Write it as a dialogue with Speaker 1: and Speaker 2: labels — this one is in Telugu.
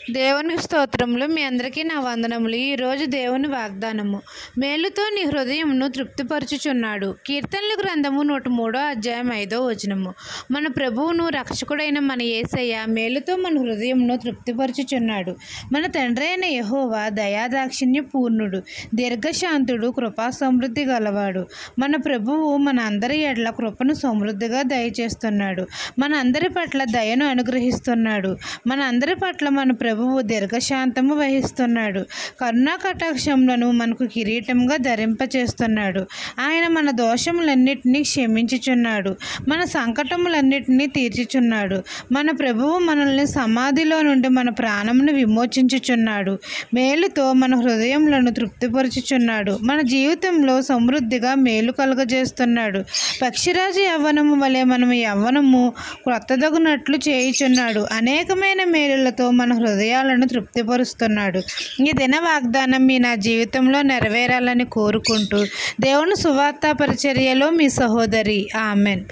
Speaker 1: దేవునికి స్తోత్రములు. మీ అందరికీ నా వందనములు. ఈరోజు దేవుని వాగ్దానము. మేలుతో నీ హృదయమును తృప్తిపరచుచున్నాడు. కీర్తనల గ్రంథము 103 అధ్యాయం 5వ వచనము. మన ప్రభువును రక్షకుడైన మన యేసయ్య మేలుతో మన హృదయమును తృప్తిపరచుచున్నాడు. మన తండ్రి అయిన యెహోవా దయాదాక్షిణ్య పూర్ణుడు, దీర్ఘశాంతుడు, కృపా సమృద్ధి గలవాడు. మన ప్రభువు మన అందరి ఎడల కృపను సమృద్ధిగా దయచేస్తున్నాడు. మన అందరి పట్ల దయను అనుగ్రహిస్తున్నాడు. మన అందరి పట్ల మన ప్రభువు దీర్ఘశాంతము వహిస్తున్నాడు. కరుణా కటాక్షములను మనకు కిరీటంగా ధరింపచేస్తున్నాడు. ఆయన మన దోషములన్నిటినీ క్షమించుచున్నాడు. మన సంకటములన్నిటినీ తీర్చుచున్నాడు. మన ప్రభువు మనల్ని సమాధిలో నుండి మన ప్రాణమును విమోచించుచున్నాడు. మేలుతో మన హృదయములను తృప్తిపరచుచున్నాడు. మన జీవితంలో సమృద్ధిగా మేలు కలుగజేస్తున్నాడు. పక్షిరాజు యవ్వనము వలె మనము యవ్వనము క్రొత్తదగునట్లు చేయుచున్నాడు. అనేకమైన మేలులతో మన హృదయాలను తృప్తిపరుస్తున్నాడు. ఈ దిన వాగ్దానం నా జీవితంలో నెరవేరాలని కోరుకుంటూ దేవుని సువార్త పరిచర్యలో మీ సహోదరి. ఆమెన్.